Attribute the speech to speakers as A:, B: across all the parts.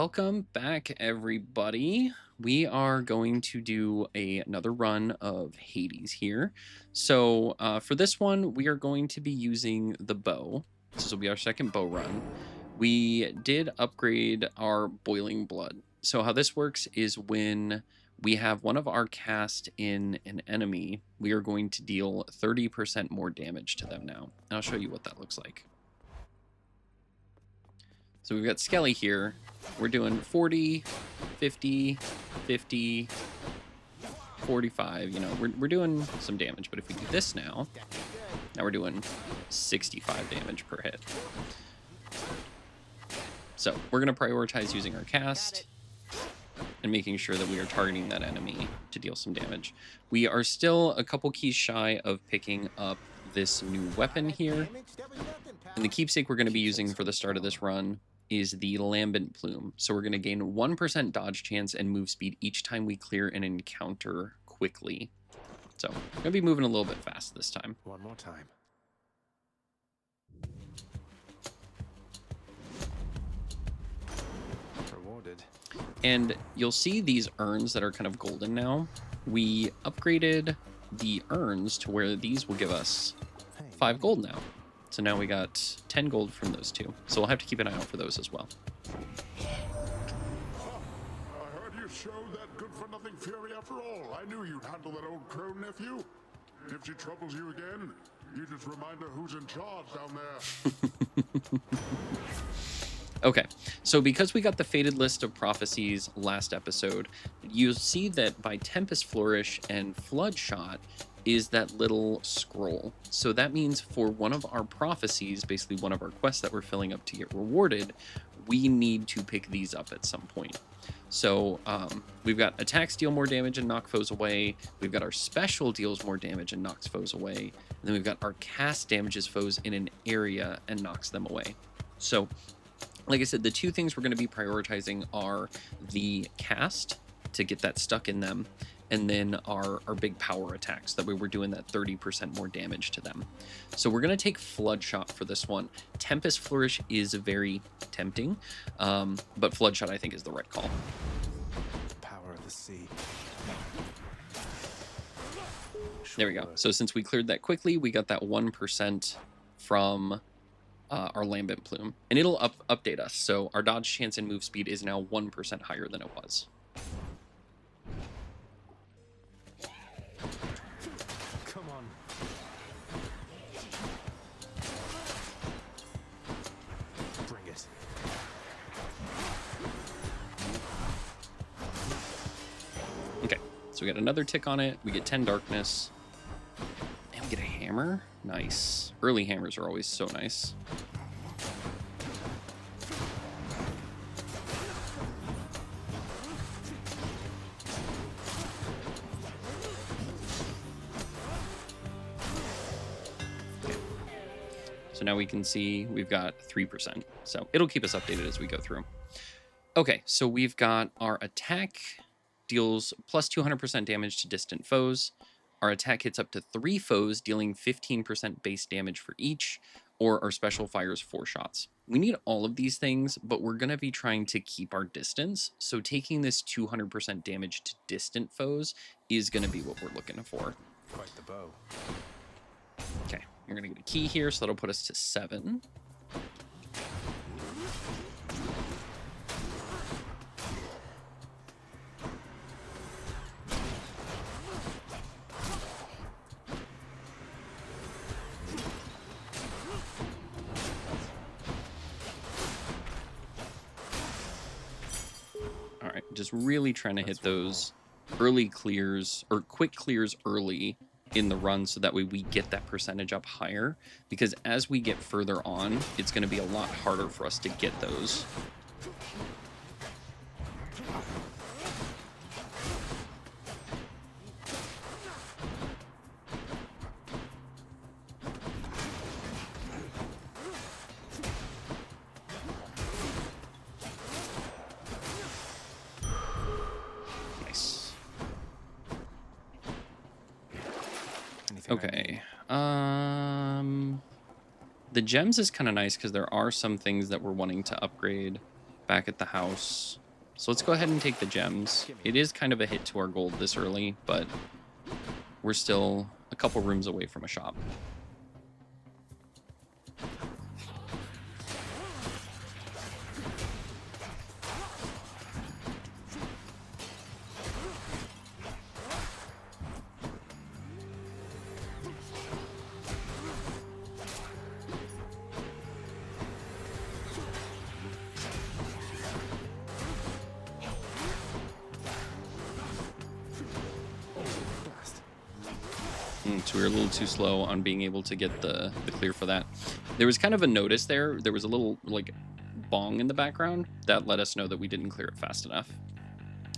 A: Welcome back, everybody. We are going to do another run of Hades here. So for this one, we are going to be using the bow. This will be our second bow run. We did upgrade our boiling blood. So how this works is when we have one of our cast in an enemy, we are going to deal 30% more damage to them now. And I'll show you what that looks like. So we've got Skelly here. We're doing 40, 50, 50, 45. You know, we're doing some damage. But if we do this now we're doing 65 damage per hit. So we're going to prioritize using our cast and making sure that we are targeting that enemy to deal some damage. We are still a couple keys shy of picking up this new weapon here. And the keepsake we're going to be using for the start of this run is the Lambent Plume. So we're going to gain 1% dodge chance and move speed each time we clear an encounter quickly. So I'm going to be moving a little bit fast this time.
B: One more time. Rewarded.
A: And you'll see these urns that are kind of golden now. We upgraded the urns to where these will give us 5 gold now. So now we got 10 gold from those two. So we'll have to keep an eye out for those as well.
C: I heard you showed that good-for-nothing fury after all. I knew you'd handle that old crone, nephew. If she troubles you again, you just remind her who's in charge down there.
A: Okay, so because we got the Fated List of Prophecies last episode, you'll see that by Tempest Flourish and Flood Shot is that little scroll. So that means for one of our prophecies, basically one of our quests that we're filling up to get rewarded, we need to pick these up at some point. So we've got attacks deal more damage and knock foes away. We've got our special deals more damage and knocks foes away. And then we've got our cast damages foes in an area and knocks them away. So like I said, the two things we're going to be prioritizing are the cast to get that stuck in them, and then our big power attacks. That way we're doing that 30% more damage to them. So we're going to take Flood Shot for this one. Tempest Flourish is very tempting, but Flood Shot I think is the right call.
B: The power of the sea.
A: There we go. So since we cleared that quickly, we got that 1% from our Lambent Plume. And it'll update us. So our dodge chance and move speed is now 1% higher than it was.
B: Come on. Bring it.
A: Okay, so we got another tick on it. We get 10 darkness. And we get a hammer. Nice. Early hammers are always so nice. So now we can see we've got 3%. So it'll keep us updated as we go through. Okay, so we've got our attack deals plus 200% damage to distant foes. Our attack hits up to 3 foes, dealing 15% base damage for each, or our special fires 4 shots. We need all of these things, but we're going to be trying to keep our distance. So taking this 200% damage to distant foes is going to be what we're looking for.
B: Quite the bow.
A: Okay, we're going to get a key here, so that'll put us to 7. All right, just really trying to hit those early clears or quick clears early in the run so that way we get that percentage up higher, because as we get further on, it's going to be a lot harder for us to get those. Nice.
B: Anything I
A: Okay.
B: need?
A: The gems is kind of nice because there are some things that we're wanting to upgrade back at the house. So let's go ahead and take the gems. It is kind of a hit to our gold this early, but we're still a couple rooms away from a shop. So we were a little too slow on being able to get the clear for that. There was kind of a notice there. There was a little like bong in the background that let us know that we didn't clear it fast enough.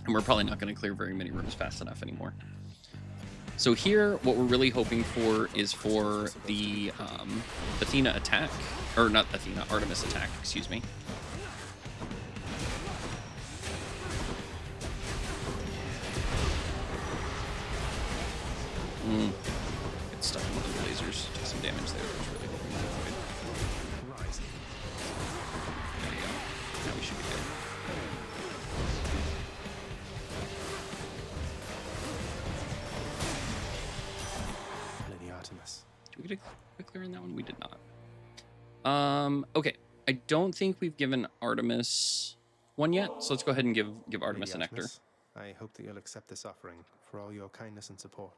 A: And we're probably not going to clear very many rooms fast enough anymore. So here, what we're really hoping for is for the Athena attack. Or not Athena, Artemis attack, excuse me. Get stuck in one of the lasers. Take some damage there. That's really hoping to avoid.
B: Rise.
A: There you go. Now we should be good.
B: Lady Artemis.
A: Did we get a quick clear on that one? We did not. Okay. I don't think we've given Artemis one yet, so let's go ahead and give Artemis
B: Lady
A: a nectar.
B: Artemis, I hope that you'll accept this offering for all your kindness and support.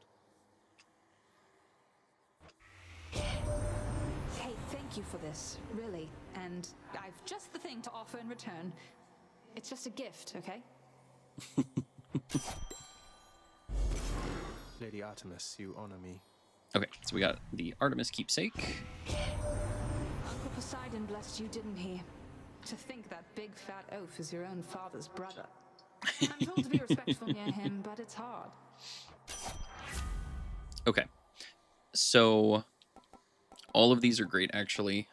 D: Hey, thank you for this, really. And I've just the thing to offer in return. It's just a gift, okay?
B: Lady Artemis, you honor me.
A: Okay, so we got the Artemis keepsake.
D: Uncle Poseidon blessed you, didn't he? To think that big fat oaf is your own father's brother. I'm told to be respectful near him, but it's hard.
A: Okay, so all of these are great, actually.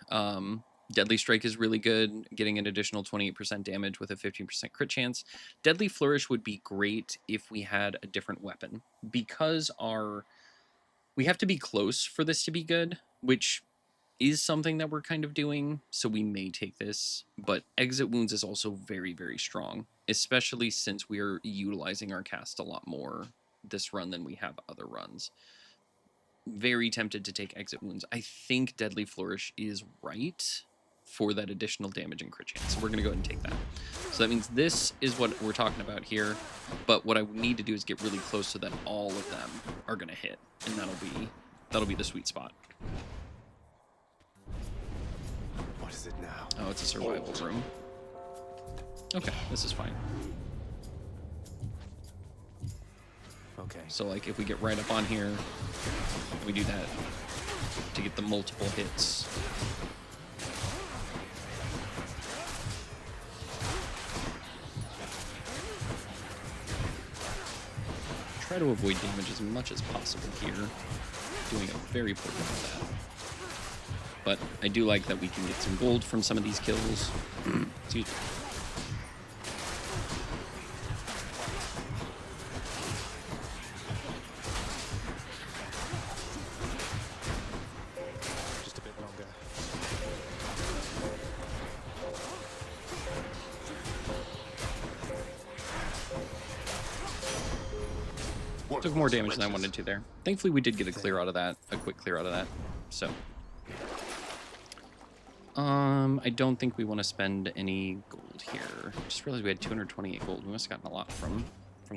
A: Deadly Strike is really good, getting an additional 28% damage with a 15% crit chance. Deadly Flourish would be great if we had a different weapon, because we have to be close for this to be good, which is something that we're kind of doing, so we may take this. But Exit Wounds is also very, very strong, especially since we are utilizing our cast a lot more this run than we have other runs. Very tempted to take Exit Wounds. I think Deadly Flourish is right for that additional damage and crit chance. So we're going to go ahead and take that. So that means this is what we're talking about here. But what I need to do is get really close so that all of them are going to hit. And that'll be the sweet spot.
B: What is it now?
A: Oh, it's a survival room. Okay, this is fine.
B: Okay.
A: So like if we get right up on here, we do that to get the multiple hits. Try to avoid damage as much as possible here. Doing a very poor job of that. But I do like that we can get some gold from some of these kills. Excuse me.
B: Just a bit longer.
A: Took more damage than I wanted to there. Thankfully, we did get a clear out of that, a quick clear out of that. So, I don't think we want to spend any gold here. Just realized we had 228 gold. We must have gotten a lot from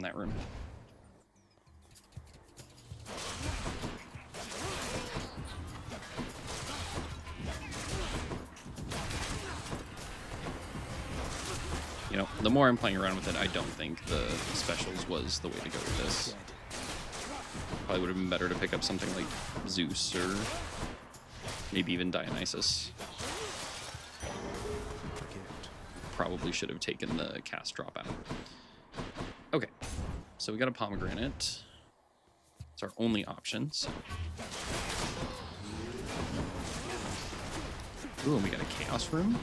A: that room. You know, the more I'm playing around with it, I don't think the specials was the way to go with this. Probably would have been better to pick up something like Zeus or maybe even Dionysus. Probably should have taken the cast drop out. Okay, so we got a pomegranate. It's our only option. So. Ooh, and we got a chaos room.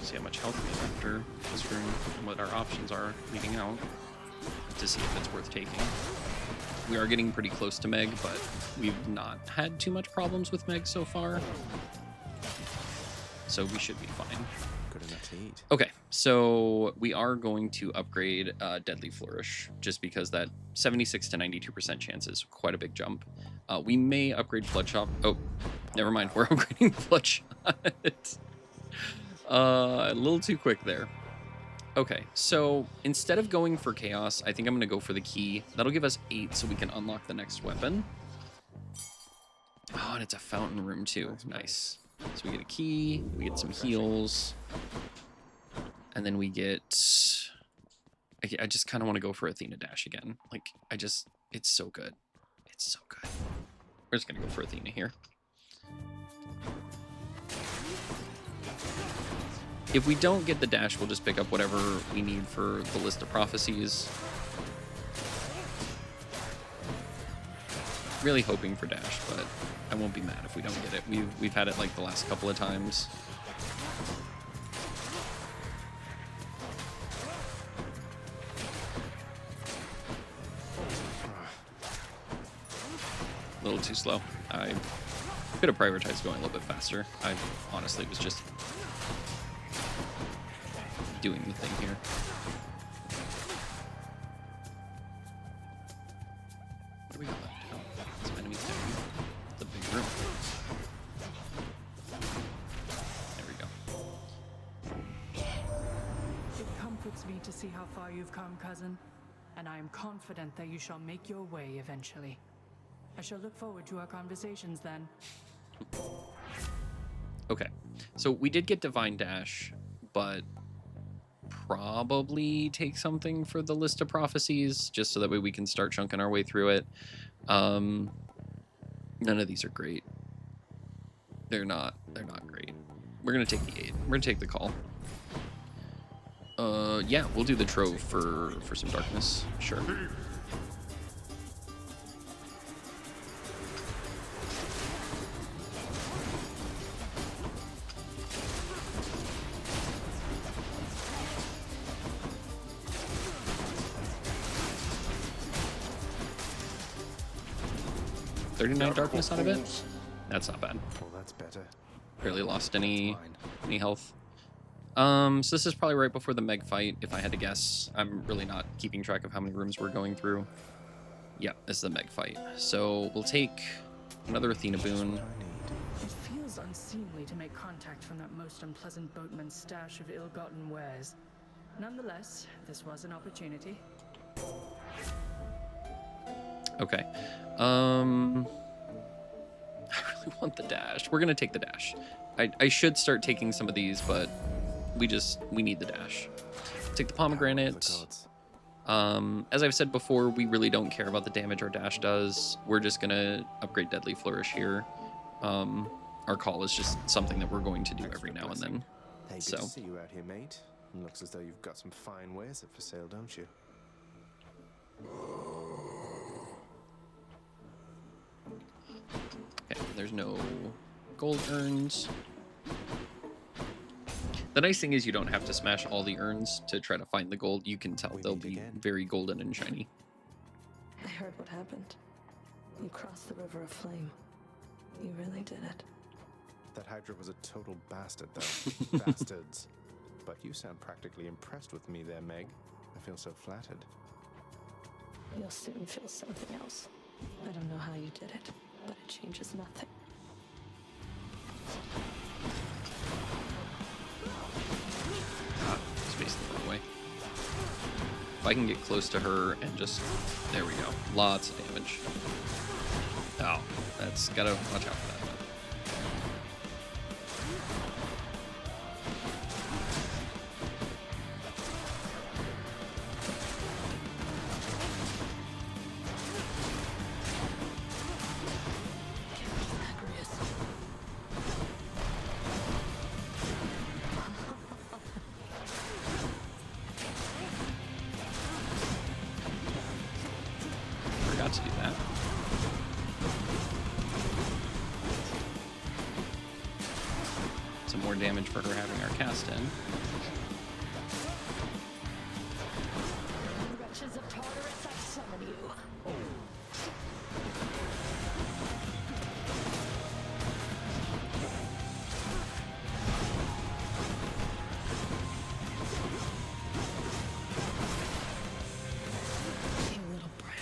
A: See how much health we have after this room and what our options are leading out. It's to see if it's worth taking. We are getting pretty close to Meg, but we've not had too much problems with Meg so far. So we should be fine.
B: Good enough to eat.
A: Okay, so we are going to upgrade Deadly Flourish, just because that 76 to 92% chance is quite a big jump. We may upgrade Bloodshot. Oh, never mind. We're upgrading Bloodshot. A little too quick there. Okay, so instead of going for Chaos, I think I'm going to go for the key. That'll give us 8 so we can unlock the next weapon. Oh, and it's a fountain room too. Nice. So we get a key, we get some heals, and then we get... I just kind of want to go for Athena Dash again. Like, it's so good. It's so good. We're just going to go for Athena here. If we don't get the dash, we'll just pick up whatever we need for the list of prophecies. Really hoping for dash, but I won't be mad if we don't get it. We've had it like the last couple of times. A little too slow. I could have prioritized going a little bit faster. I honestly was just doing the thing here. What do we got left? Oh, some enemies down. The big room. There we go.
E: It comforts me to see how far you've come, cousin, and I am confident that you shall make your way eventually. I shall look forward to our conversations then.
A: Okay, so we did get Divine Dash, but probably take something for the list of prophecies, just so that way we can start chunking our way through it. None of these are great. They're not great. We're gonna take the 8. We're gonna take the call. Yeah, we'll do the trove for some darkness. Sure. 39 darkness out of it. That's not bad.
B: Well, that's better.
A: Barely lost any
B: Fine.
A: health. So this is probably right before the Meg fight, if I had to guess. I'm really not keeping track of how many rooms we're going through. Yeah, this is the Meg fight. So we'll take another Athena boon.
E: It feels unseemly to make contact from that most unpleasant boatman's stash of ill-gotten wares. Nonetheless, this was an opportunity.
A: Okay. I really want the dash. We're gonna take the dash. I should start taking some of these, but we need the dash. Take the pomegranate. As I've said before, we really don't care about the damage our dash does. We're just gonna upgrade Deadly Flourish here. Our call is just something that we're going to do every now and then.
B: Hey, good
A: So
B: to see you out here, mate. Looks as though you've got some fine wares up for sale, don't you?
A: okay, there's no gold urns. The nice thing is you don't have to smash all the urns to try to find the gold. You can tell
B: We
A: they'll
B: meet
A: be
B: again.
A: very golden and shiny.
F: I heard what happened. You crossed the river of flame. You really did it.
B: That Hydra was a total bastard, though. Bastards. But you sound practically impressed with me there, Meg. I feel so flattered.
F: You'll soon feel something else. I don't know how you did it, but it changes nothing.
A: It's facing the wrong way. If I can get close to her and just... There we go. Lots of damage. Oh, that's... Gotta watch out for that. Forgot to do that. Some more damage for her having our cast in.
D: Wretches of Tartarus,
F: you. You little brat.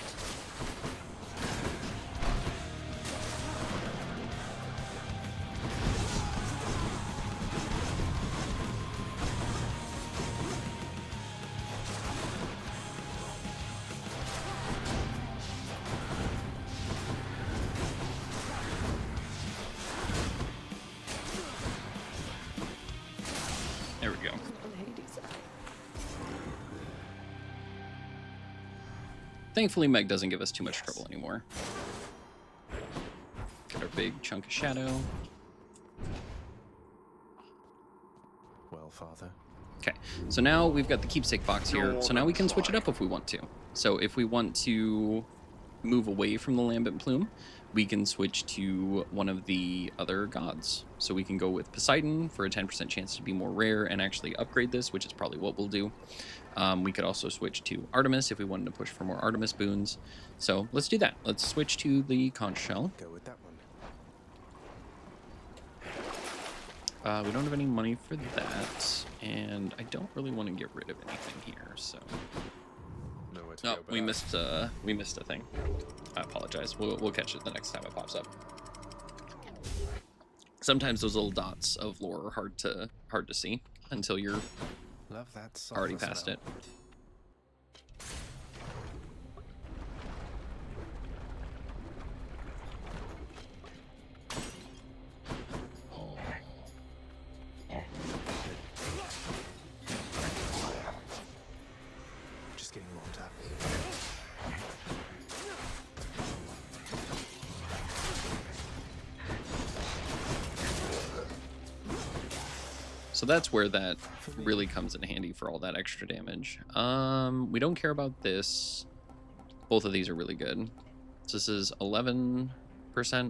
A: There we go.
F: On Hades' eye.
A: Thankfully, Meg doesn't give us too much trouble anymore. Got our big chunk of shadow.
B: Well, Father.
A: Okay, so now we've got the keepsake box here, so now we can switch it up if we want to. So if we want to move away from the lambent plume, we can switch to one of the other gods. So we can go with Poseidon for a 10% chance to be more rare and actually upgrade this, which is probably what we'll do. We could also switch to Artemis if we wanted to push for more Artemis boons. So let's do that. Let's switch to the conch shell.
B: Go with that one.
A: We don't have any money for that, and I don't really want to get rid of anything here, so...
B: Nowhere to
A: Oh,
B: go but
A: we
B: up.
A: missed a thing. I apologize. We'll catch it the next time it pops up. Sometimes those little dots of lore are hard to see until you're
B: Love that
A: already
B: sulfur
A: past
B: smell.
A: it.
B: Just getting warmed up.
A: So that's where that really comes in handy for all that extra damage. We don't care about this. Both of these are really good. So this is 11%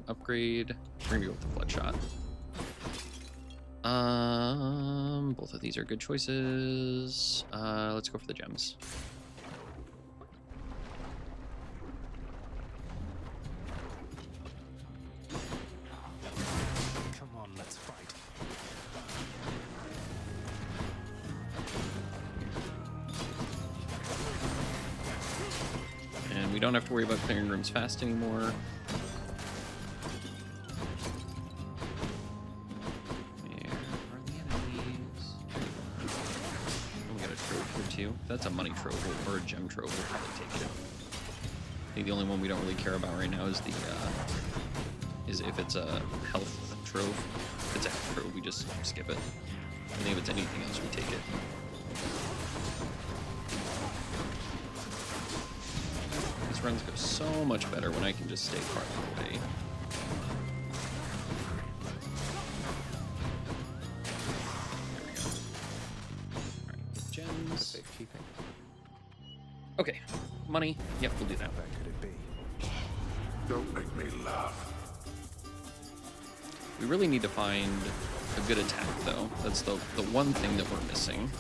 A: upgrade. We're gonna go with the flood shot. Both of these are good choices. Let's go for the gems.
B: Come on, let's fight.
A: And we don't have to worry about clearing rooms fast anymore. Where are the enemies? Oh, we got a trove here too. If that's a money trove or a gem trove, we'll probably take it. I think the only one we don't really care about right now is the is if it's a health trove. If it's a health trove, we just skip it. I think if it's anything else, we take it. These runs go so much better when I can just stay farther away. There we go. Alright, gems.
B: Safekeeping.
A: Okay, money. Yep, we'll do that.
B: Where could it be?
C: Don't make me laugh.
A: We really need to find a good attack, though. That's the one thing that we're missing,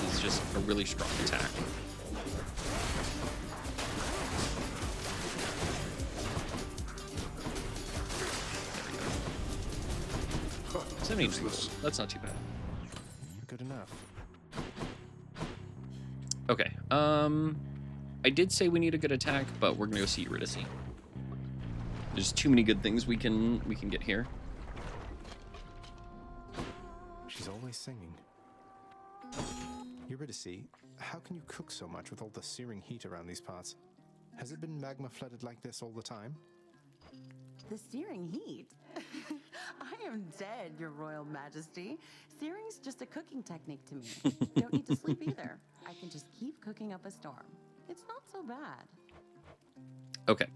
A: is just a really strong attack. There we go. 72. That's not too bad.
B: Good enough.
A: Okay. I did say we need a good attack, but we're gonna go see Eurydice. There's too many good things we can get here.
B: She's always singing. Eurydice, how can you cook so much with all the searing heat around these parts? Has it been magma flooded like this all the time?
G: The searing heat? I am dead, Your Royal Majesty. Searing's just a cooking technique to me. Don't need to sleep either. I can just keep cooking up a storm. It's not so bad.
A: Okay,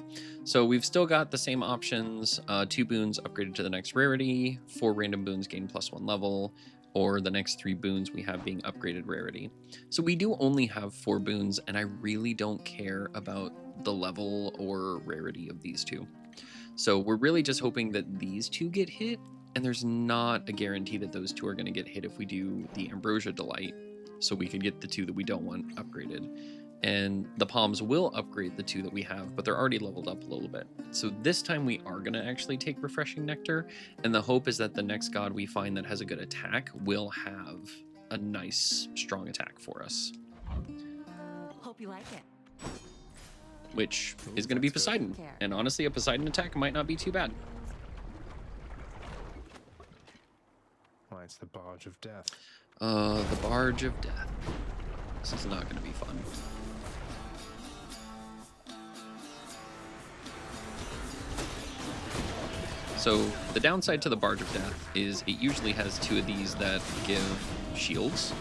A: so we've still got the same options. 2 boons upgraded to the next rarity, 4 random boons gain +1 level, or the next 3 boons we have being upgraded rarity. So we do only have 4 boons, and I really don't care about the level or rarity of these 2. So we're really just hoping that these 2 get hit, and there's not a guarantee that those 2 are going to get hit if we do the Ambrosia Delight, so we could get the 2 that we don't want upgraded. and the palms will upgrade the 2 that we have, but they're already leveled up a little bit. So this time we are going to actually take Refreshing Nectar, and the hope is that the next god we find that has a good attack will have a nice, strong attack for us.
G: Hope you like it.
A: Which is going to be Poseidon. And honestly, a Poseidon attack might not be too bad.
B: Why, it's the Barge of Death.
A: The Barge of Death. This is not going to be fun. So the downside to the Barge of Death is it usually has 2 of these that give shields.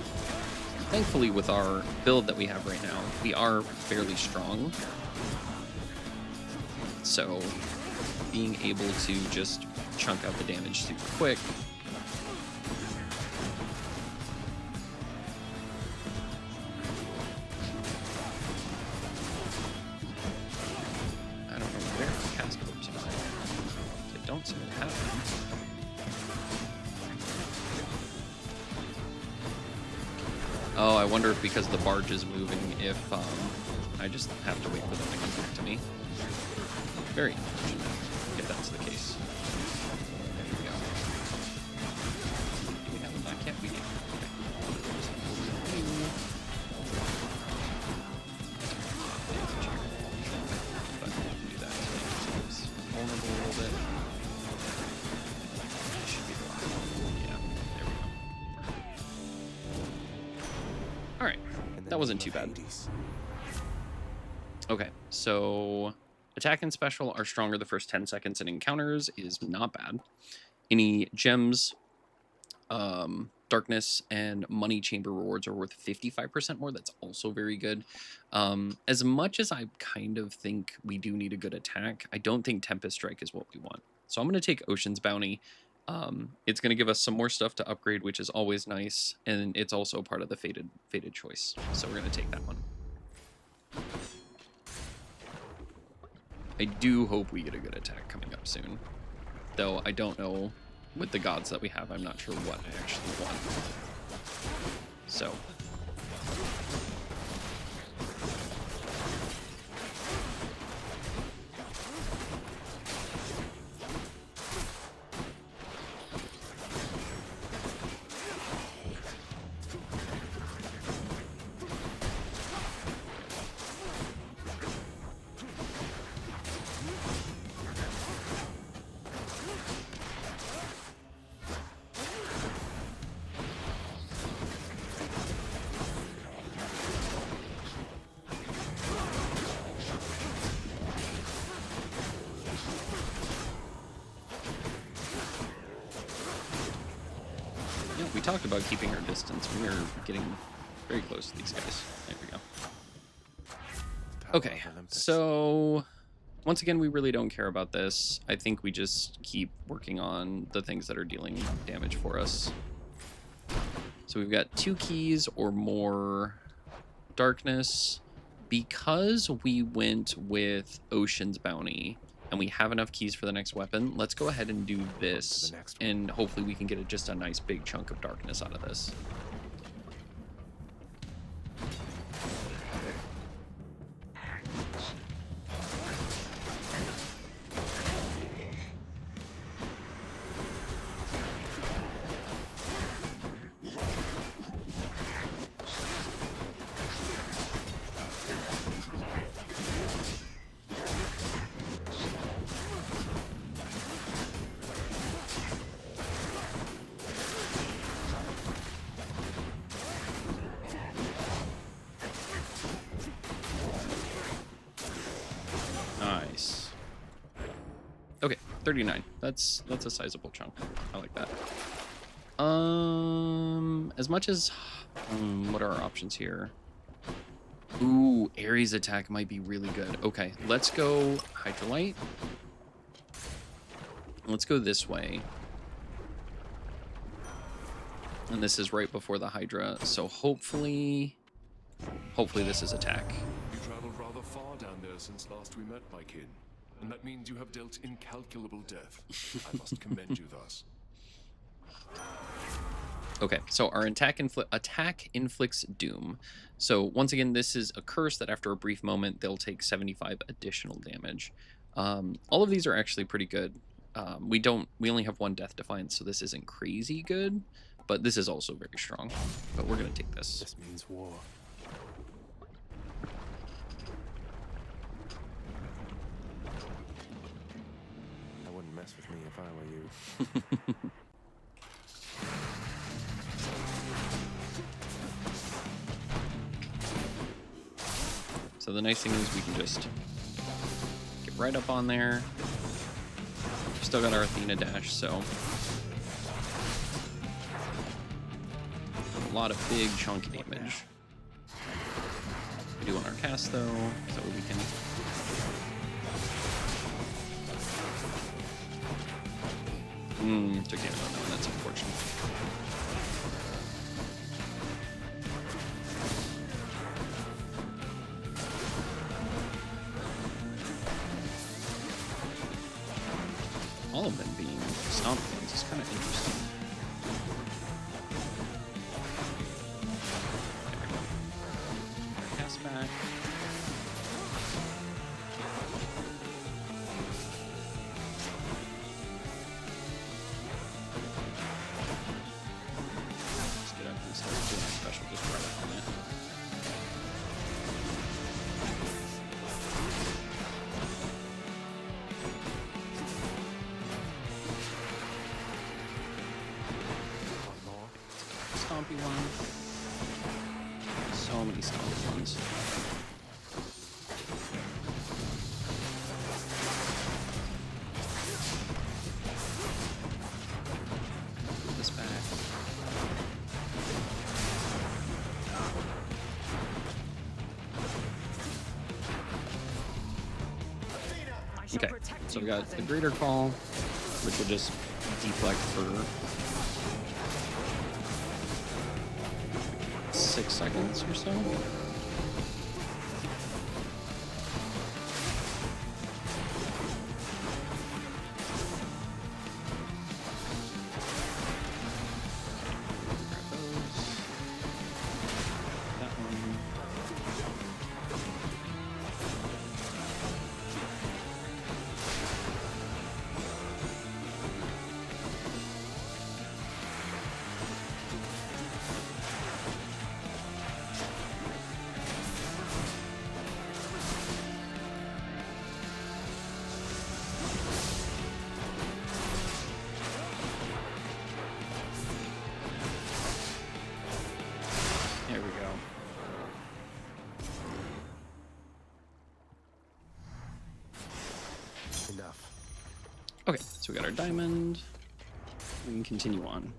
A: Thankfully, with our build that we have right now, we are fairly strong. So being able to just chunk out the damage super quick. I don't know where the cast orbs are. They don't seem to have them. Oh, I wonder if because the barge is moving, if I just have to wait for them to come back to me. Very unfortunate if that's the case. There we go. Do we have them back yet? We do. But we can do that. It's vulnerable a little bit. It should be the last one. Yeah, there we go. Alright, that wasn't too bad. Okay, so attack and special are stronger the first 10 seconds in encounters is not bad. Any gems, darkness, and money chamber rewards are worth 55% more. That's also very good. As much as I kind of think we do need a good attack, I don't think Tempest Strike is what we want. So I'm going to take Ocean's Bounty. It's going to give us some more stuff to upgrade, which is always nice, and it's also part of the fated choice. So we're going to take that one. I do hope we get a good attack coming up soon. Though I don't know, with the gods that we have, I'm not sure what I actually want. So. We talked about keeping our distance. We are getting very close to these guys. There we go. Okay, so once again, we really don't care about this. I think we just keep working on the things that are dealing damage for us. So we've got 2 keys or more darkness. Because we went with Ocean's Bounty, and we have enough keys for the next weapon, let's go ahead and do this, and hopefully we can get just a nice big chunk of darkness out of this. Nice. Okay, 39. That's a sizable chunk. I like that. As much as what are our options here? Ooh, Ares attack might be really good. Okay, let's go Hydrolite. Let's go this way. And this is right before the Hydra, so hopefully this is attack.
H: You traveled rather far down there since last we met, my kin. And that means you have dealt incalculable death. I must commend you thus.
A: Okay, so our attack inflicts doom. So once again, this is a curse that after a brief moment, they'll take 75 additional damage. All of these are actually pretty good. We only have one death defiance, so this isn't crazy good, but this is also very strong. But we're gonna take this.
B: This means war. I wouldn't mess with me if I were you.
A: So the nice thing is we can just get right up on there. We've still got our Athena dash, so a lot of big chunky damage. We do on our cast though, so we can took damage on that one, that's unfortunate. All of them being stomp things is kind of interesting. Cast back. Let's get up and start doing a special just right up on it. Stompy one. So many stompy ones. Put this back. Okay, so we got the Greater Call, which will just deflect for 6 seconds or so. Grab those. That one. There we go.
B: Enough.
A: Okay, so we got our diamond. We can continue on.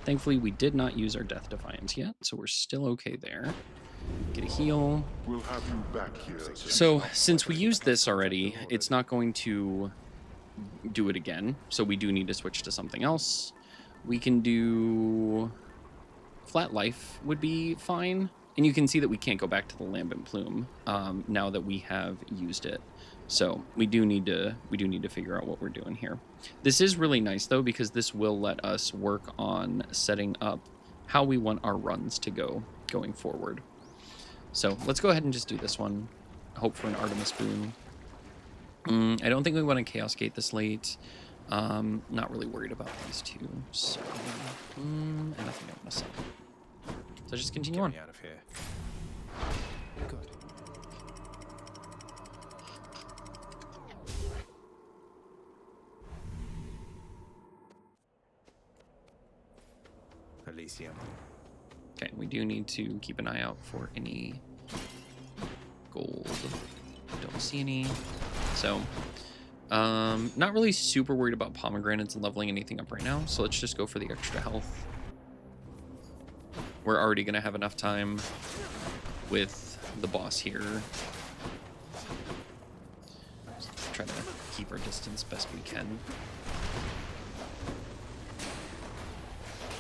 A: Thankfully, we did not use our Death Defiance yet, so we're still okay there. Get a heal.
C: We'll have you back here.
A: So, since we used this already, it's not going to do it again, so we do need to switch to something else. We can do... Flat Life would be fine. And you can see that we can't go back to the Lambent Plume now that we have used it. So we do need to figure out what we're doing here. This is really nice though, because this will let us work on setting up how we want our runs to go going forward. So let's go ahead and just do this one. Hope for an Artemis boon. I don't think we want to Chaos Gate this late. Not really worried about these two. So, and nothing I want to sell. So just continue on.
B: Get me out of here. Good. Elysium.
A: Okay, we do need to keep an eye out for any gold. Don't see any. So, not really super worried about pomegranates and leveling anything up right now. So let's just go for the extra health. We're already going to have enough time with the boss here. Just try to keep our distance best we can.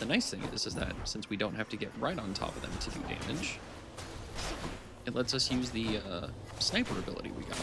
A: The nice thing is that since we don't have to get right on top of them to do damage, it lets us use the sniper ability we got.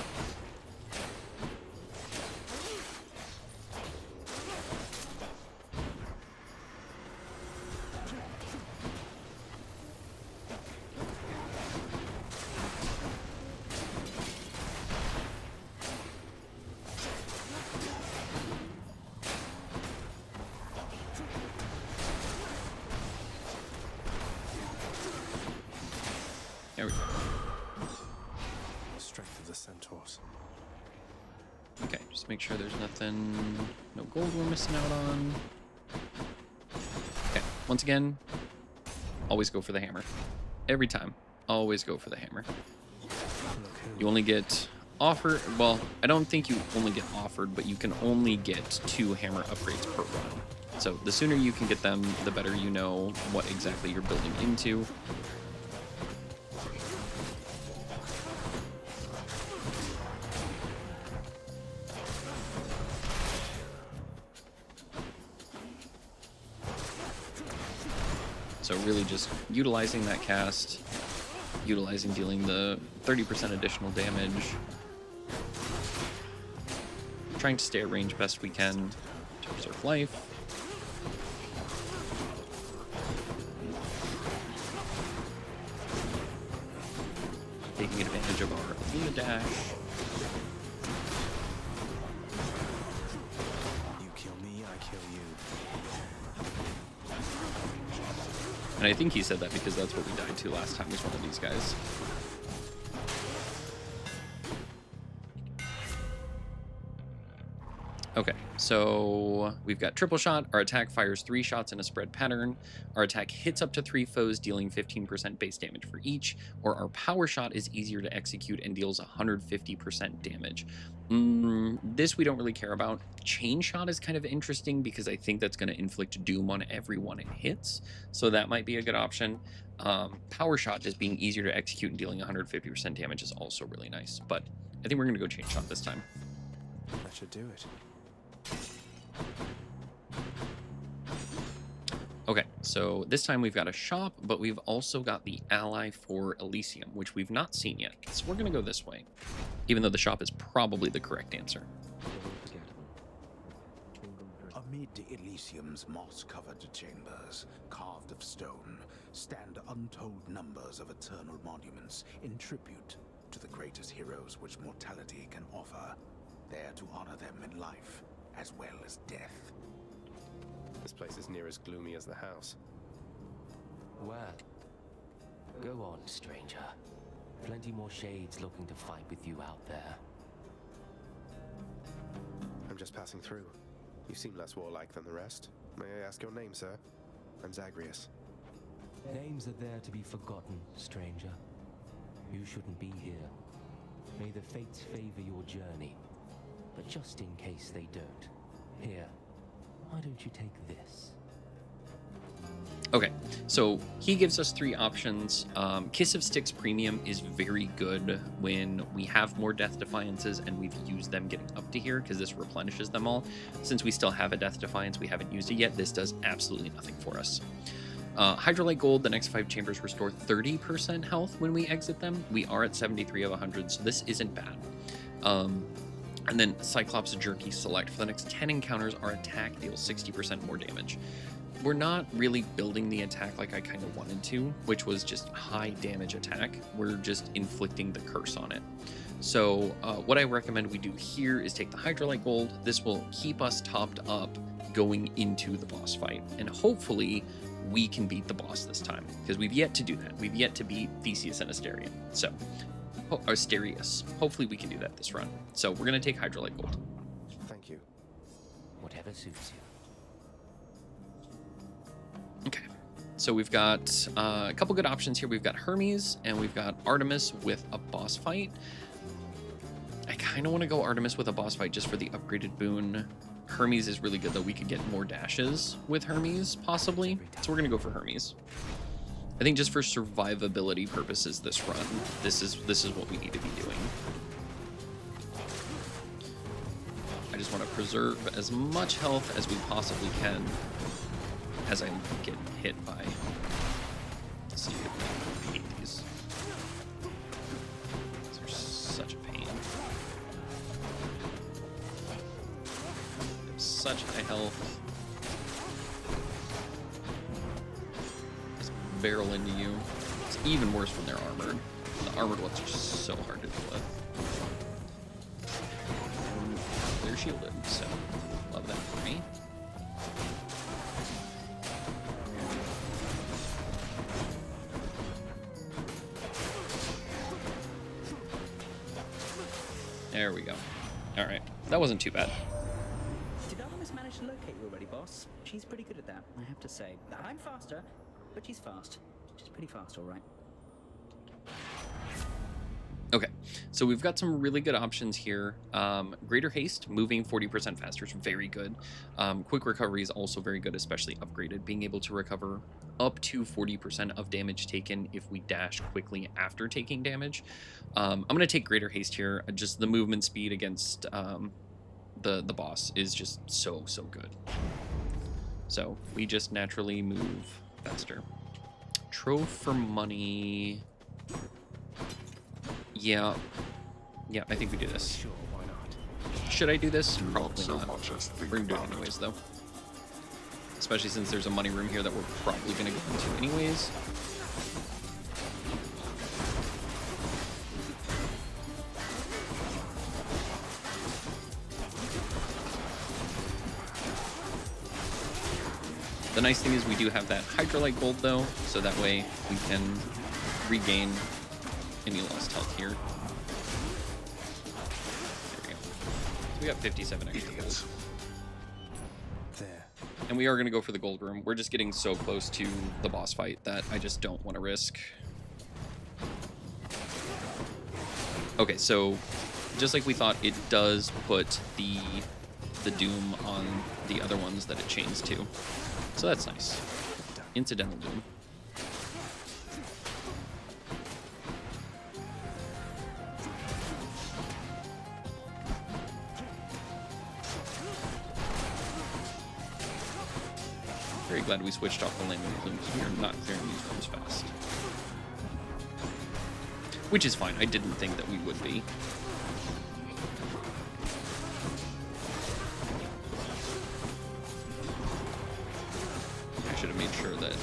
B: strength of the centaurs.
A: Okay, just make sure there's nothing, no gold we're missing out on. Okay, once again, always go for the hammer. Every time, always go for the hammer. You only get offered, well, I don't think you only get offered, but you can only get 2 hammer upgrades per run. So the sooner you can get them, the better you know what exactly you're building into. So really just utilizing that cast, utilizing dealing the 30% additional damage, trying to stay at range best we can to preserve life. Taking advantage of our Athena dash.
B: You kill me, I kill you.
A: And I think he said that because that's what we died to last time, was one of these guys. Okay, so we've got triple shot. Our attack fires 3 shots in a spread pattern. Our attack hits up to 3 foes, dealing 15% base damage for each. Or our power shot is easier to execute and deals 150% damage. This we don't really care about. Chain shot is kind of interesting because I think that's going to inflict doom on everyone it hits. So that might be a good option. Power shot just being easier to execute and dealing 150% damage is also really nice. But I think we're going to go chain shot this time.
B: That should do it.
A: Okay, so this time we've got a shop, but we've also got the ally for Elysium, which we've not seen yet. So we're going to go this way, even though the shop is probably the correct answer.
I: Amid Elysium's moss-covered chambers, carved of stone, stand untold numbers of eternal monuments in tribute to the greatest heroes which mortality can offer, there to honor them in life as well as death.
B: This place is near as gloomy as the house.
J: Well, go on, stranger. Plenty more shades looking to fight with you out there.
B: I'm just passing through. You seem less warlike than the rest. May I ask your name, sir? I'm Zagreus.
J: Names are there to be forgotten, stranger. You shouldn't be here. May the fates favor your journey. But just in case they don't, here, why don't you take this?
A: Okay, so he gives us 3 options. Kiss of Styx Premium is very good when we have more Death Defiances and we've used them getting up to here, because this replenishes them all. Since we still have a Death Defiance, we haven't used it yet, this does absolutely nothing for us. Hydrolite Gold, the next 5 chambers restore 30% health when we exit them. We are at 73 of 100, so this isn't bad. And then Cyclops Jerky Select. For the next 10 encounters, our attack deals 60% more damage. We're not really building the attack like I kind of wanted to, which was just high damage attack. We're just inflicting the curse on it. So what I recommend we do here is take the Hydrolite Gold. This will keep us topped up going into the boss fight. And hopefully we can beat the boss this time, because we've yet to do that. We've yet to beat Theseus and Asterion. So, Asterius. Hopefully we can do that this run. So we're going to take Hydrolite Gold.
B: Thank you.
J: Whatever suits you.
A: Okay. So we've got a couple good options here. We've got Hermes and we've got Artemis with a boss fight. I kind of want to go Artemis with a boss fight just for the upgraded boon. Hermes is really good, though. We could get more dashes with Hermes, possibly. So we're going to go for Hermes. I think just for survivability purposes this run, this is what we need to be doing. I just want to preserve as much health as we possibly can as I get hit by... Let's see if I hate these. These are such a pain. Such high health. Just barrel into you. It's even worse when they're armored. The armored ones are so hard to deal with. And they're shielded, so love that for me. There we go. All right. That wasn't too bad.
K: Did Hermes manage to locate you already, boss? She's pretty good at that, I have to say. I'm faster, but she's fast. She's pretty fast, all right.
A: Okay, so we've got some really good options here. Greater haste, moving 40% faster is very good. Quick recovery is also very good, especially upgraded. Being able to recover up to 40% of damage taken if we dash quickly after taking damage. I'm going to take greater haste here. Just the movement speed against the boss is just so good. So we just naturally move faster. Trove for money. Yeah, I think we do this.
B: Sure, why not?
A: Should I do this? Probably
C: so
A: not.
C: much as think
A: We're gonna do it
C: about it.
A: anyways, though. Especially since there's a money room here that we're probably gonna go into anyways. The nice thing is we do have that Hydrolite gold, though, so that way we can regain any lost health here. There we go. So we got 57 extra gold.
B: There.
A: And we are going to go for the gold room. We're just getting so close to the boss fight that I just don't want to risk. Okay, so just like we thought, it does put the doom on the other ones that it chains to. So that's nice. Incidental doom. Very glad we switched off the landing plume because we are not clearing these rooms fast. Which is fine. I didn't think that we would be. I should have made sure that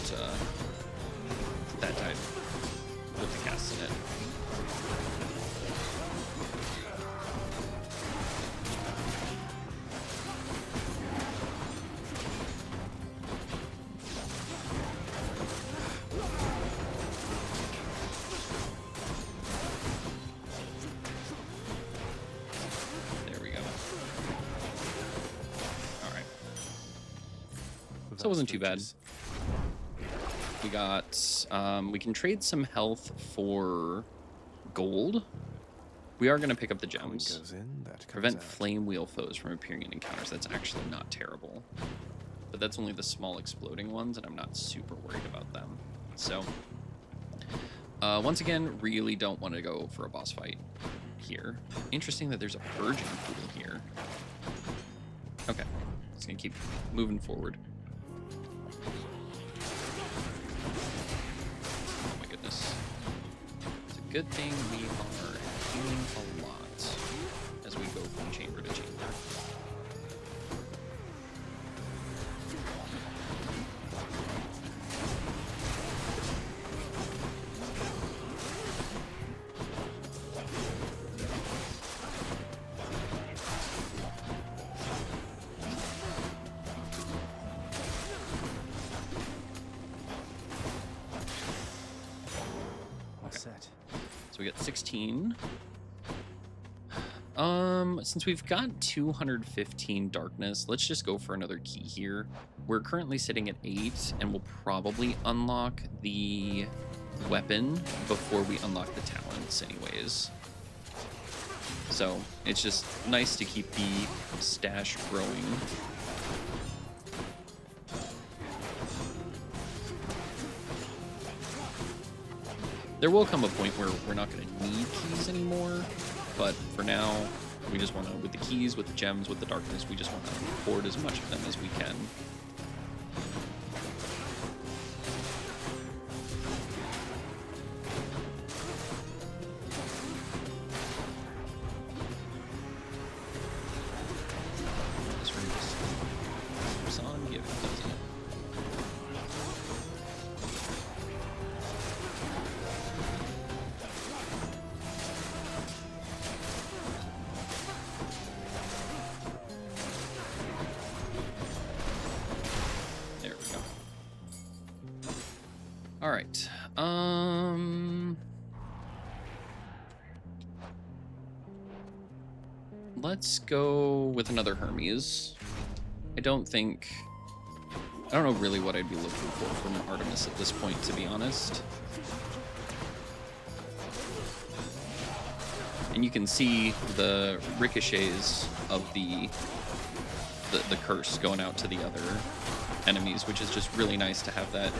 A: that died with the cast in it. There we go. All right. So it wasn't too bad. We got, we can trade some health for gold. We are going to pick up the gems.
B: Goes in, that comes
A: Prevent
B: out.
A: flame wheel foes from appearing in encounters. That's actually not terrible. But that's only the small exploding ones, and I'm not super worried about them. So, once again, really don't want to go for a boss fight here. Interesting that there's a purging pool here. Okay, just going to keep moving forward. Oh my goodness. It's a good thing we are healing a lot as we go from chamber to chamber.
B: All set.
A: So we got 16. Since we've got 215 darkness, let's just go for another key here. We're currently sitting at 8, and we'll probably unlock the weapon before we unlock the talents anyways. So it's just nice to keep the stash growing. There will come a point where we're not going to need keys anymore, but for now, we just want to, with the keys, with the gems, with the darkness, we just want to hoard as much of them as we can. This room just keeps on giving, doesn't it? let's go with another Hermes. I don't know really what I'd be looking for from Artemis at this point, to be honest. And you can see the ricochets of the curse going out to the other enemies, which is just really nice to have that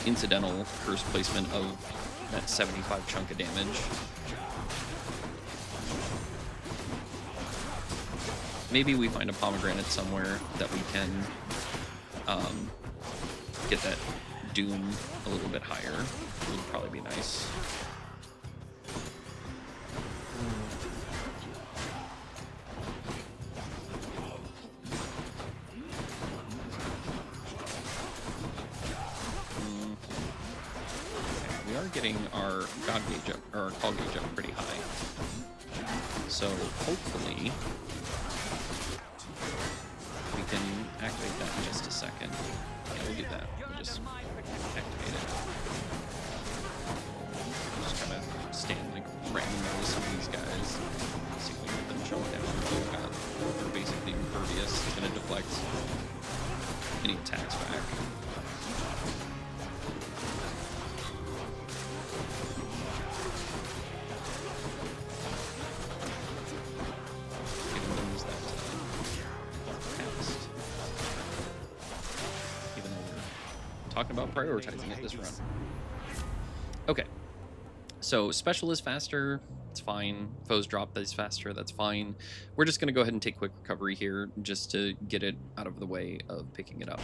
A: incidental curse placement of that 75 chunk of damage. Maybe we find a pomegranate somewhere that we can get that doom a little bit higher. It would probably be nice. We are getting our god gauge up, or our call gauge up pretty high. So hopefully we can activate that in just a second. Yeah, we'll do that. We'll just activate it. Just kind of stand like right in the middle of some of these guys. See if we can get them jump down. They're basically impervious. It's gonna deflect any attacks back. Talking about prioritizing it this run. Okay, so special is faster, it's fine. Foes drop is faster, that's fine. We're just gonna go ahead and take quick recovery here just to get it out of the way of picking it up.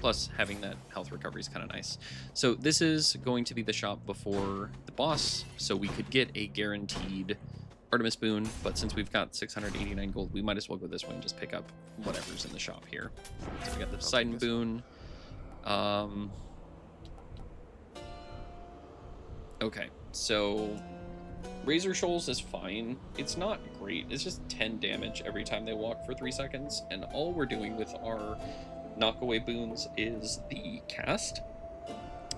A: Plus having that health recovery is kind of nice. So this is going to be the shop before the boss, so we could get a guaranteed Artemis boon, but since we've got 689 gold, we might as well go this way and just pick up whatever's in the shop here. So we got the Poseidon boon. Okay, so Razor Shoals is fine. It's not great. It's just 10 damage every time they walk for 3 seconds, and all we're doing with our knockaway boons is the cast.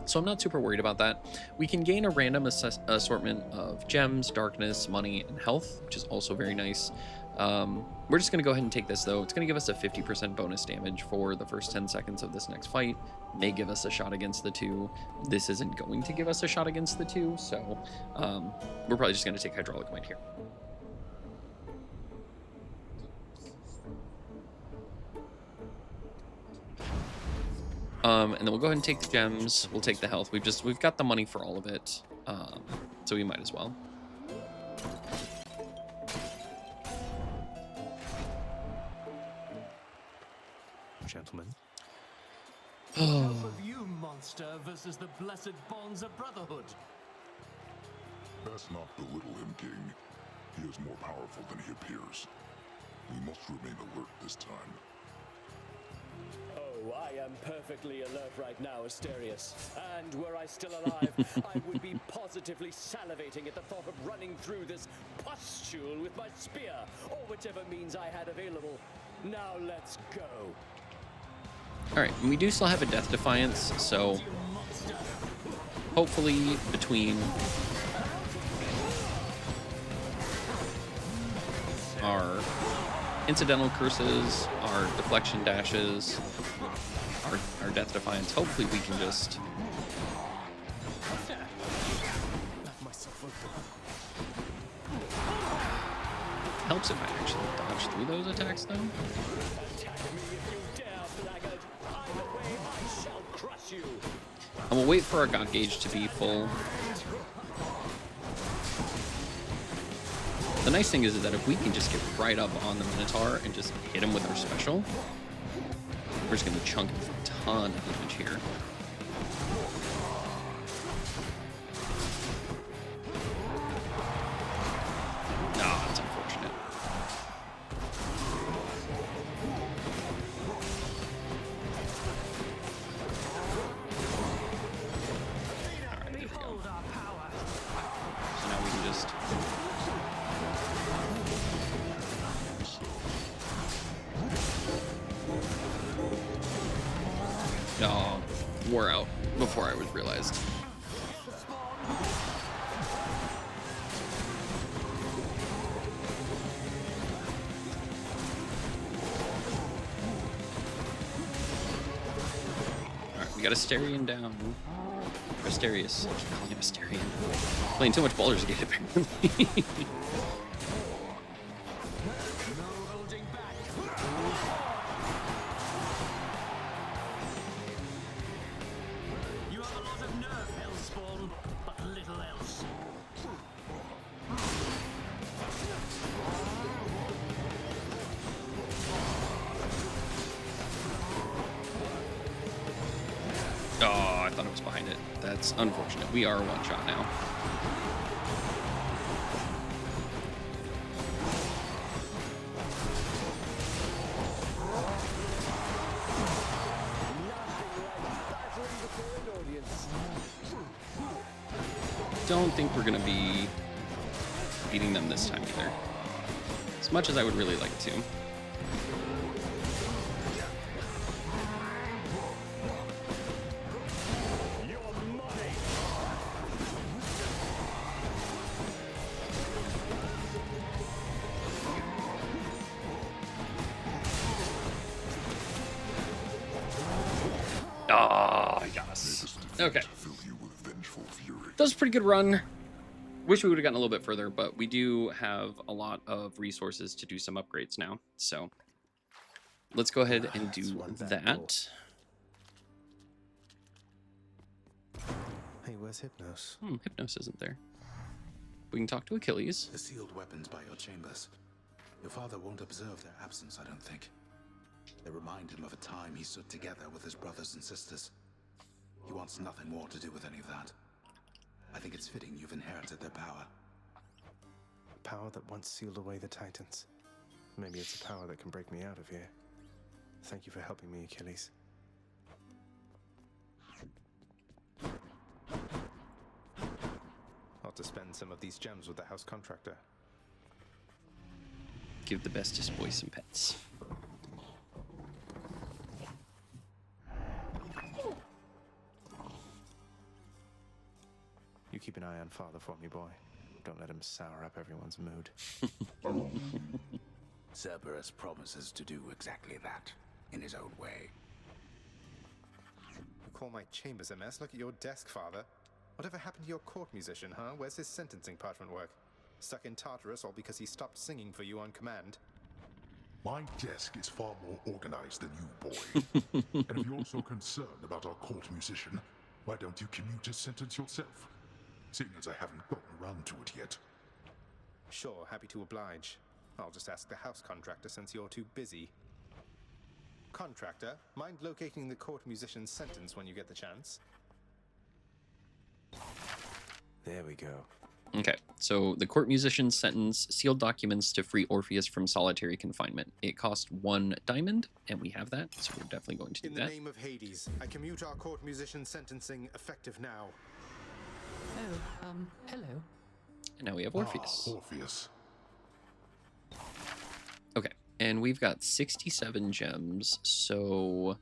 A: So I'm not super worried about that. We can gain a random assortment of gems, darkness, money, and health, which is also very nice. We're just going to go ahead and take this, though. It's going to give us a 50% bonus damage for the first 10 seconds of this next fight. May give us a shot against the 2. This isn't going to give us a shot against the 2, so we're probably just going to take Hydraulic Might here. And then we'll go ahead and take the gems. We'll take the health. We've got the money for all of it, so we might as well.
B: Gentlemen.
J: Half of you, monster, versus the blessed bonds of brotherhood.
C: Best not belittle him, King. He is more powerful than he appears. We must remain alert this time.
L: Oh, I am perfectly alert right now, Asterius. And were I still alive, I would be positively salivating at the thought of running through this pustule with my spear, or whichever means I had available. Now let's go.
A: Alright, and we do still have a Death Defiance, so hopefully between our incidental curses, our deflection dashes, our Death Defiance, hopefully we can just helps if I actually dodge through those attacks though. And we'll wait for our God Gauge to be full. The nice thing is that if we can just get right up on the Minotaur and just hit him with our special, we're just going to chunk a ton of damage here. Ah, that's unfortunate. Alright, there we go. So now we can just... Oh, wore out before I was realized. We got Asterion down. Asterius. I keep calling him Asterion. Playing too much Baldur's Gate, apparently.
K: You have a lot of nerve, Hellspawn, but little else.
A: Oh, I thought it was behind it. That's unfortunate. We are one shot now. Don't think we're gonna be beating them this time either. As much as I would really like to. Oh, yes. Okay. That was a pretty good run. Wish we would have gotten a little bit further, but we do have a lot of resources to do some upgrades now. So let's go ahead and do that.
B: Hey, where's Hypnos?
A: Hypnos isn't there. We can talk to Achilles.
I: The sealed weapons by your chambers. Your father won't observe their absence, I don't think. They remind him of a time he stood together with his brothers and sisters. He wants nothing more to do with any of that. I think it's fitting you've inherited their power.
B: Power that once sealed away the Titans. Maybe it's a power that can break me out of here. Thank you for helping me, Achilles. Ought to spend some of these gems with the house contractor.
A: Give the bestest boy some pets.
B: You keep an eye on Father for me, boy. Don't let him sour up everyone's mood.
I: Cerberus promises to do exactly that, in his own way.
B: You call my chambers a mess? Look at your desk, Father. Whatever happened to your court musician, huh? Where's his sentencing parchment work? Stuck in Tartarus all because he stopped singing for you on command?
C: My desk is far more organized than you, boy. And if you're so concerned about our court musician, why don't you commute his sentence yourself? Seeing as I haven't gotten around to it yet.
B: Sure, happy to oblige. I'll just ask the house contractor since you're too busy. Contractor, mind locating the court musician's sentence when you get the chance? There we go.
A: Okay, so the court musician's sentence, sealed documents to free Orpheus from solitary confinement. It cost 1 diamond, and we have that, so we're definitely going to do that.
B: In the name of Hades, I commute our court musician's sentencing effective now.
E: Oh, hello.
A: And now we have Orpheus.
C: Orpheus.
A: Okay, and we've got 67 gems, so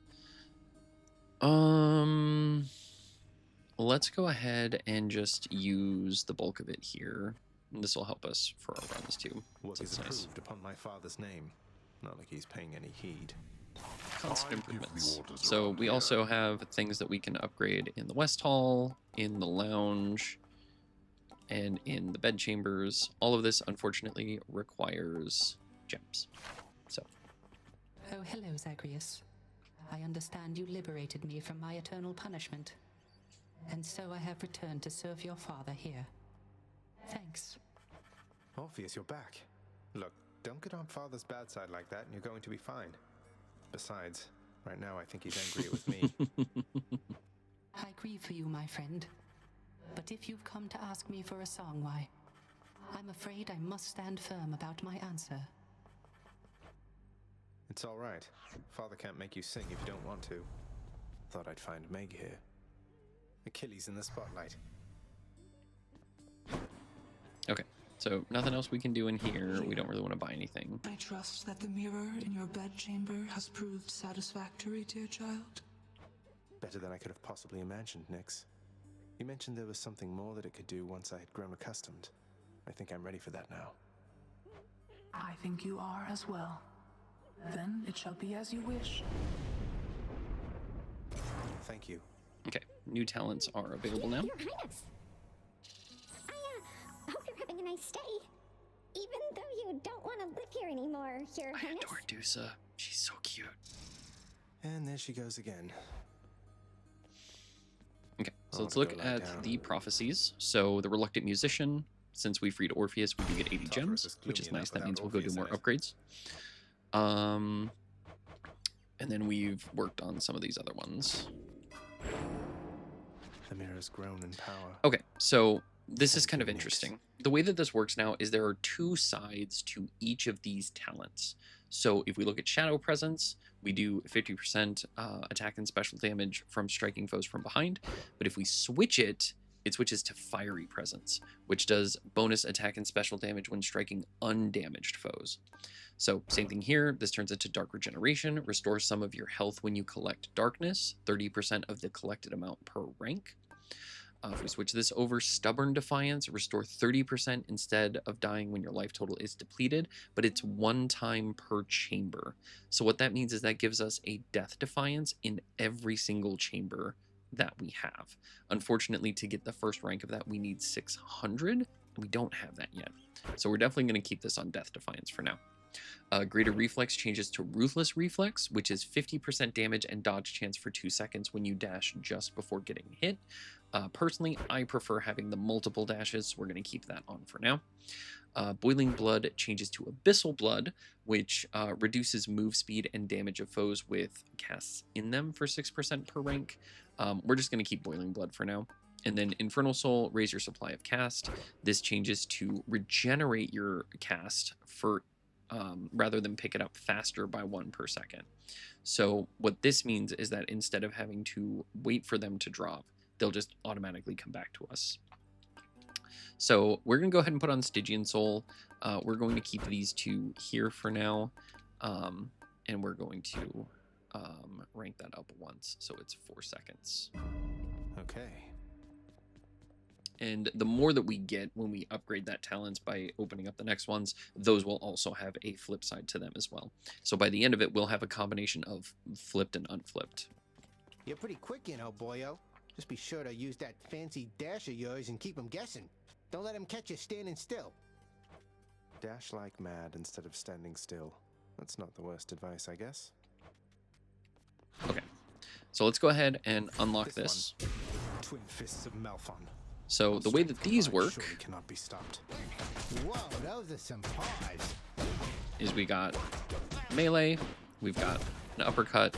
A: let's go ahead and just use the bulk of it here. And this will help us for our runs too.
B: Work
A: So
B: is
A: it's nice.
B: approved upon my father's name. Not like he's paying any heed.
A: Constant improvements. So we also have things that we can upgrade in the West Hall, in the lounge, and in the bed chambers. All of this, unfortunately, requires gems. So.
M: Oh, hello, Zagreus. I understand you liberated me from my eternal punishment. And so I have returned to serve your father here. Thanks.
B: Orpheus, you're back. Look, don't get on Father's bad side like that and you're going to be fine. Besides, right now I think he's angry with me.
M: I grieve for you, my friend. But if you've come to ask me for a song, why, I'm afraid I must stand firm about my answer.
B: It's all right. Father can't make you sing if you don't want to. Thought I'd find Meg here. Achilles in the spotlight.
A: Okay, so nothing else we can do in here. We don't really want to buy anything.
N: I trust that the mirror in your bedchamber has proved satisfactory, dear child.
B: Better than I could have possibly imagined, Nyx. You mentioned there was something more that it could do once I had grown accustomed. I think I'm ready for that now.
N: I think you are as well. Then it shall be as you wish.
B: thank you.
A: Okay, new talents are available now.
O: Your Highness. I hope you're having a nice day. Even though you don't want to live here anymore, Your Highness.
A: I adore Dusa. She's so cute.
B: And there she goes again.
A: Okay, so let's look at the prophecies. So the Reluctant Musician, since we freed Orpheus, we do get 80 gems, which is nice. That means we'll go do more upgrades. And then we've worked on some of these other ones.
B: The mirror's grown in power.
A: Okay, so this is kind of interesting. The way that this works now is there are two sides to each of these talents. So if we look at Shadow Presence, we do 50% attack and special damage from striking foes from behind. But if we switch it, it switches to Fiery Presence, which does bonus attack and special damage when striking undamaged foes. So same thing here. This turns into Dark Regeneration, restores some of your health when you collect darkness, 30% of the collected amount per rank. If we switch this over, Stubborn Defiance, restore 30% instead of dying when your life total is depleted, but it's 1 time per chamber. So what that means is that gives us a Death Defiance in every single chamber that we have. Unfortunately, to get the first rank of that, we need 600. We don't have that yet. So we're definitely going to keep this on Death Defiance for now. Greater Reflex changes to Ruthless Reflex, which is 50% damage and dodge chance for 2 seconds when you dash just before getting hit. Personally, I prefer having the multiple dashes, so we're going to keep that on for now. Boiling Blood changes to Abyssal Blood, which reduces move speed and damage of foes with casts in them for 6% per rank. We're just going to keep Boiling Blood for now. And then Infernal Soul, raise your supply of cast. This changes to regenerate your cast for rather than pick it up faster by 1 per second. So what this means is that instead of having to wait for them to drop, they'll just automatically come back to us. So we're going to go ahead and put on Stygian Soul. We're going to keep these two here for now. And we're going to rank that up once. So it's 4 seconds.
B: Okay.
A: And the more that we get when we upgrade that talents by opening up the next ones, those will also have a flip side to them as well. So by the end of it, we'll have a combination of flipped and unflipped.
P: You're pretty quick, you know, boyo. Just be sure to use that fancy dash of yours and keep them guessing. Don't let them catch you standing still.
B: Dash like mad instead of standing still. That's not the worst advice, I guess.
A: Okay, so let's go ahead and unlock this.
B: Twin Fists of Malphon.
A: So the way that these work
B: cannot be stopped.
P: Whoa, those are some paws.
A: Is we got melee, we've got an uppercut,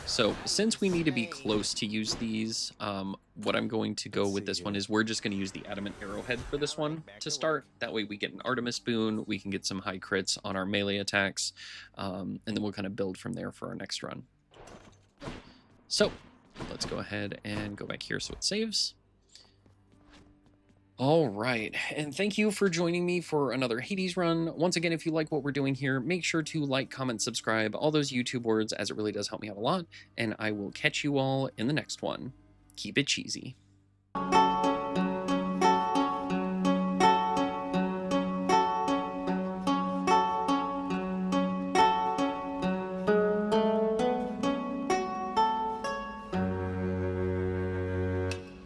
A: so since we need to be close to use these, what I'm going to go with this one is we're just going to use the Adamant Arrowhead for this one to start. That way we get an Artemis boon, we can get some high crits on our melee attacks, and then we'll kind of build from there for our next run. So let's go ahead and go back here so it saves. All right, and thank you for joining me for another Hades run. Once again, if you like what we're doing here, make sure to like, comment, subscribe, all those YouTube words, as it really does help me out a lot, and I will catch you all in the next one. Keep it cheesy.